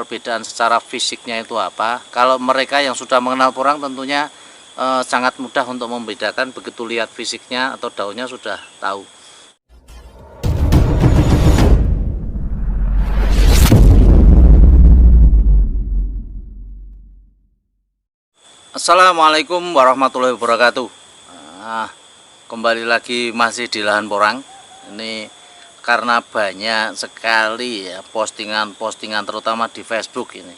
perbedaan secara fisiknya itu apa. Kalau mereka yang sudah mengenal porang tentunya sangat mudah untuk membedakan, begitu lihat fisiknya atau daunnya sudah tahu. Assalamualaikum warahmatullahi wabarakatuh. Kembali lagi masih di lahan porang. Ini karena banyak sekali ya postingan-postingan terutama di Facebook ini.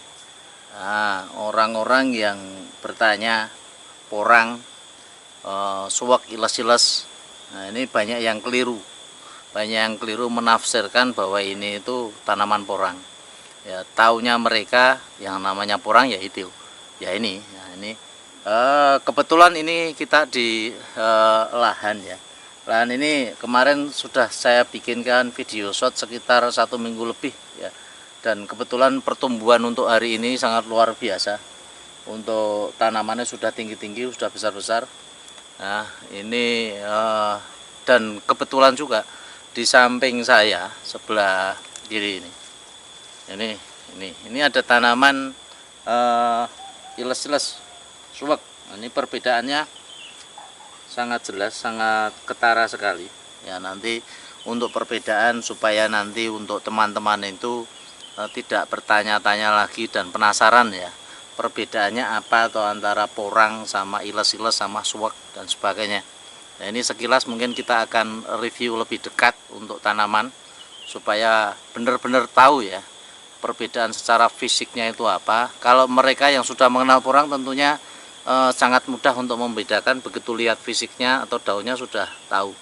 Orang-orang yang bertanya porang, suwak iles-iles. Nah, ini banyak yang keliru. Banyak yang keliru menafsirkan bahwa ini itu tanaman porang. Ya, taunya mereka yang namanya porang ya itu. Ya ini. Nah, ini kebetulan ini kita di lahan ya. Lahan ini kemarin sudah saya bikinkan video shot sekitar 1 minggu lebih ya. Dan kebetulan pertumbuhan untuk hari ini sangat luar biasa. Untuk tanamannya sudah tinggi-tinggi, sudah besar-besar. Nah, ini dan kebetulan juga di samping saya sebelah kiri ini ada tanaman iles-iles suwak. Ini perbedaannya sangat jelas, sangat ketara sekali ya. Nanti untuk perbedaan supaya nanti untuk teman-teman itu tidak bertanya-tanya lagi dan penasaran ya, perbedaannya apa atau antara porang sama iles-iles sama suwak dan sebagainya. Nah, ini sekilas mungkin kita akan review lebih dekat untuk tanaman supaya benar-benar tahu ya perbedaan secara fisiknya itu apa. Kalau mereka yang sudah mengenal porang tentunya sangat mudah untuk membedakan, begitu lihat fisiknya atau daunnya sudah tahu.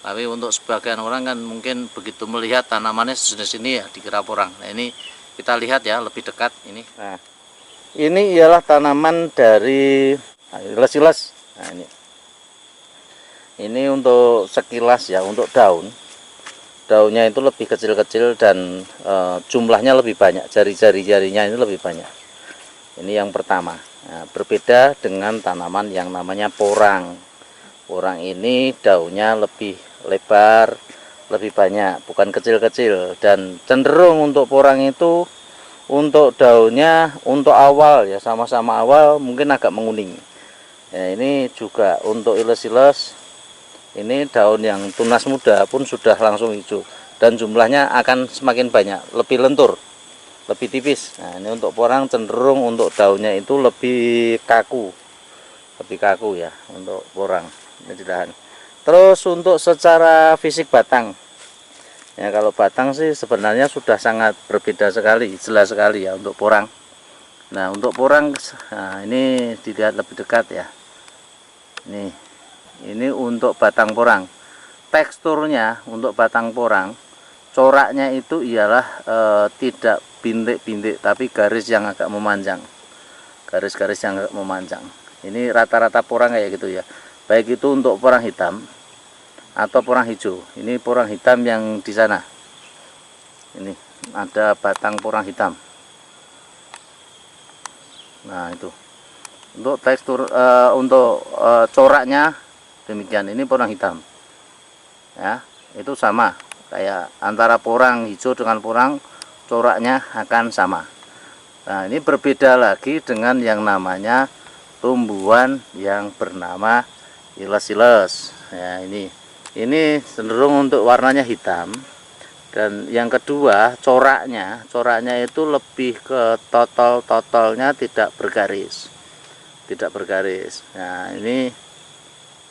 Tapi untuk sebagian orang kan mungkin begitu melihat tanamannya sejenis ini ya dikira porang. Nah, ini kita lihat ya lebih dekat ini. Nah, ini ialah tanaman dari iles-iles. Nah, ini untuk sekilas ya, untuk daunnya itu lebih kecil-kecil dan jumlahnya lebih banyak, jari-jarinya ini lebih banyak. Ini yang pertama. Nah, berbeda dengan tanaman yang namanya porang. Porang ini daunnya lebih lebar, lebih banyak, bukan kecil-kecil. Dan cenderung untuk porang itu untuk daunnya untuk awal ya, sama-sama awal mungkin agak menguning. Ya, ini juga untuk iles-iles. Ini daun yang tunas muda pun sudah langsung hijau dan jumlahnya akan semakin banyak, lebih lentur, lebih tipis. Nah, ini untuk porang cenderung untuk daunnya itu lebih kaku ya untuk porang ini di lahan. Terus untuk secara fisik batang ya, kalau batang sih sebenarnya sudah sangat berbeda sekali, jelas sekali ya untuk porang. Nah, untuk porang, nah ini dilihat lebih dekat ya. Ini untuk batang porang. Teksturnya untuk batang porang, coraknya itu ialah tidak bintik-bintik, tapi garis yang agak memanjang. Garis-garis yang agak memanjang. Ini rata-rata porang kayak gitu ya. Baik itu untuk porang hitam atau porang hijau. Ini porang hitam yang di sana. Ini ada batang porang hitam. Nah, itu. Untuk tekstur untuk coraknya demikian. Ini porang hitam. Ya, itu sama kayak antara porang hijau dengan porang, coraknya akan sama. Nah, ini berbeda lagi dengan yang namanya tumbuhan yang bernama iles-iles. Ya, ini cenderung untuk warnanya hitam. Dan yang kedua, coraknya itu lebih ke totol-totolnya tidak bergaris. Tidak bergaris. Nah, ini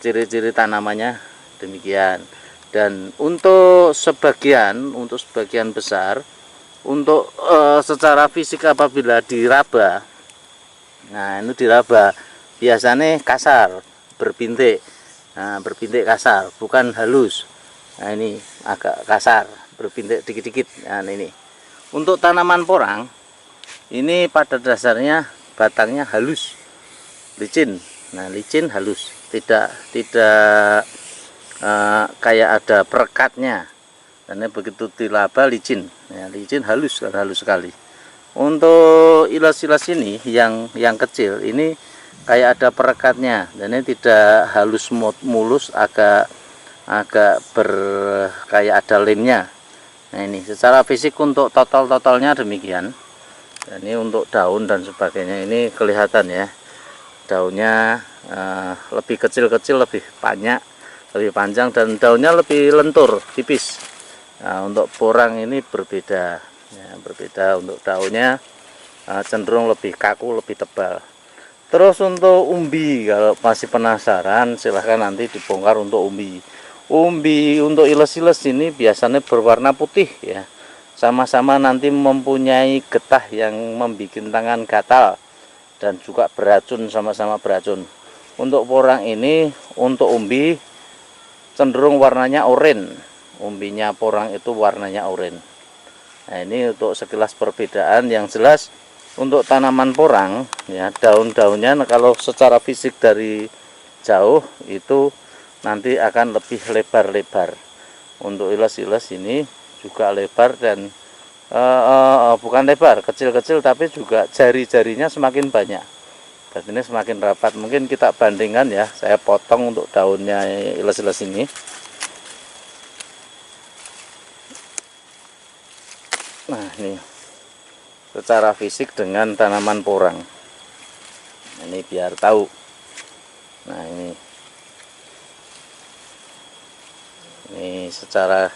ciri-ciri tanamannya demikian. Dan untuk sebagian besar, untuk secara fisik apabila diraba, nah ini diraba biasanya kasar, berbintik. Nah, berbintik kasar, bukan halus. Nah, ini agak kasar, berbintik dikit-dikit. Nah, ini untuk tanaman porang, ini pada dasarnya batangnya halus, licin. Nah, licin halus, tidak kayak ada perekatnya. Karena begitu dilaba licin, ya, licin halus sekali. Untuk iles-iles ini yang kecil ini kayak ada perekatnya, dan ini tidak halus mulus, agak kayak ada lemnya. Nah, ini secara fisik untuk total-totalnya demikian. Dan ini untuk daun dan sebagainya, ini kelihatan ya, daunnya lebih kecil-kecil, lebih banyak, lebih panjang, dan daunnya lebih lentur, tipis. Nah, untuk porang ini berbeda ya, berbeda. Untuk daunnya cenderung lebih kaku, lebih tebal. Terus untuk umbi, kalau masih penasaran silahkan nanti dibongkar untuk umbi. Umbi untuk iles-iles ini biasanya berwarna putih ya, sama-sama nanti mempunyai getah yang membuat tangan gatal dan juga beracun, sama-sama beracun. Untuk porang ini, untuk umbi cenderung warnanya oranye. Umbinya porang itu warnanya oranye. Nah, ini untuk sekilas perbedaan. Yang jelas untuk tanaman porang ya, daun-daunnya kalau secara fisik dari jauh itu nanti akan lebih lebar-lebar. Untuk iles-iles ini juga lebar, dan bukan lebar, kecil-kecil, tapi juga jari-jarinya semakin banyak. Dan ini semakin rapat. Mungkin kita bandingkan ya, saya potong untuk daunnya iles-iles ini. Nah, ini secara fisik dengan tanaman porang. Ini biar tahu. Nah, ini secara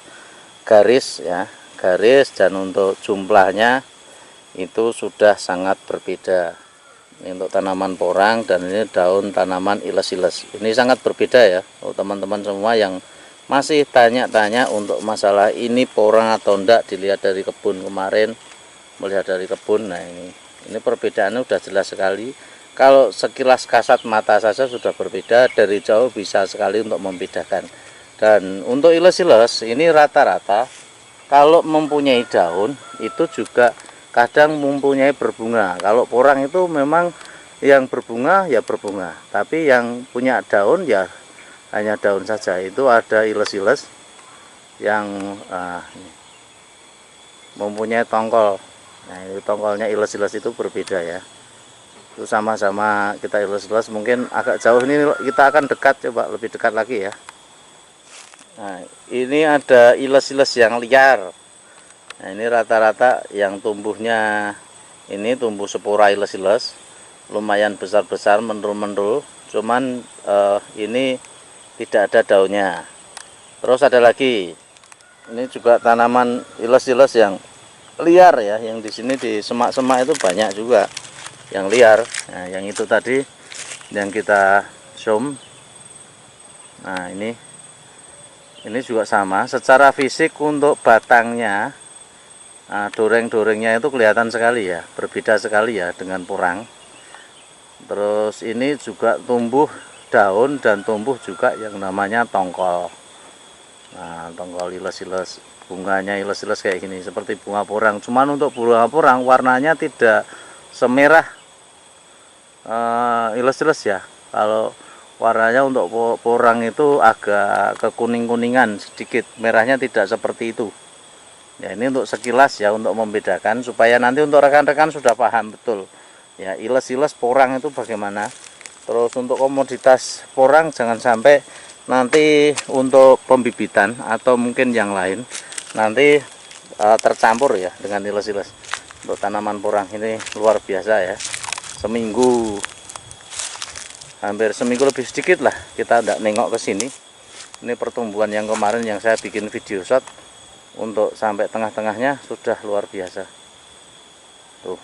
garis ya, garis, dan untuk jumlahnya itu sudah sangat berbeda. Ini untuk tanaman porang, dan ini daun tanaman iles-iles. Ini sangat berbeda ya untuk teman-teman semua yang masih tanya-tanya untuk masalah ini porang atau enggak, dilihat dari kebun kemarin, melihat dari kebun. Nah, ini perbedaannya sudah jelas sekali. Kalau sekilas kasat mata saja sudah berbeda, dari jauh bisa sekali untuk membedakan. Dan untuk iles-iles ini rata-rata kalau mempunyai daun itu juga kadang mempunyai berbunga. Kalau porang itu memang yang berbunga ya berbunga, tapi yang punya daun ya hanya daun saja. Itu ada iles-iles yang mempunyai tongkol. Nah, itu tongkolnya iles-iles itu berbeda ya. Itu sama-sama kita iles-iles, mungkin agak jauh ini kita akan dekat, coba lebih dekat lagi ya. Nah, ini ada iles-iles yang liar. Nah, ini rata-rata yang tumbuhnya ini tumbuh spora iles-iles, lumayan besar-besar, menurun-menurun. Cuman ini tidak ada daunnya. Terus ada lagi, ini juga tanaman iles-iles yang liar ya, yang di sini di semak-semak itu banyak juga yang liar. Nah, yang itu tadi yang kita zoom. Nah, ini juga sama secara fisik. Untuk batangnya, doreng-dorengnya itu kelihatan sekali ya, berbeda sekali ya dengan porang. Terus ini juga tumbuh daun dan tumbuh juga yang namanya tongkol. Nah, tongkol iles-iles, bunganya iles-iles kayak gini seperti bunga porang. Cuman untuk bunga porang warnanya tidak semerah iles-iles ya. Kalau warnanya untuk porang itu agak kekuning-kuningan sedikit, merahnya tidak seperti itu ya. Ini untuk sekilas ya, untuk membedakan supaya nanti untuk rekan-rekan sudah paham betul ya iles-iles porang itu bagaimana. Terus untuk komoditas porang jangan sampai nanti untuk pembibitan atau mungkin yang lain nanti tercampur ya dengan iles-iles. Untuk tanaman porang ini luar biasa ya, hampir seminggu lebih sedikit lah kita tidak nengok ke sini. Ini pertumbuhan yang kemarin yang saya bikin video shot, untuk sampai tengah-tengahnya sudah luar biasa. Tuh,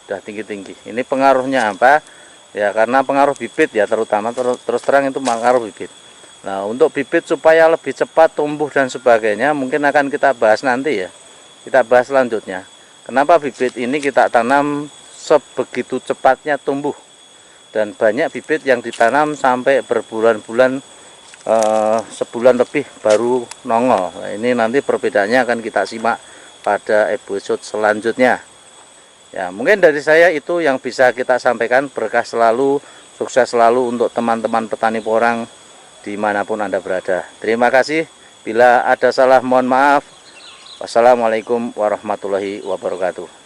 sudah tinggi-tinggi. Ini pengaruhnya apa ya? Karena pengaruh bibit ya, terutama terus terang itu pengaruh bibit. Nah, untuk bibit supaya lebih cepat tumbuh dan sebagainya mungkin akan kita bahas nanti ya, kita bahas selanjutnya. Kenapa bibit ini kita tanam sebegitu cepatnya tumbuh, dan banyak bibit yang ditanam sampai berbulan-bulan, sebulan lebih baru nongol. Nah, ini nanti perbedaannya akan kita simak pada episode selanjutnya ya. Mungkin dari saya itu yang bisa kita sampaikan. Berkah selalu, sukses selalu untuk teman-teman petani porang dimanapun Anda berada. Terima kasih. Bila ada salah mohon maaf. Wassalamualaikum warahmatullahi wabarakatuh.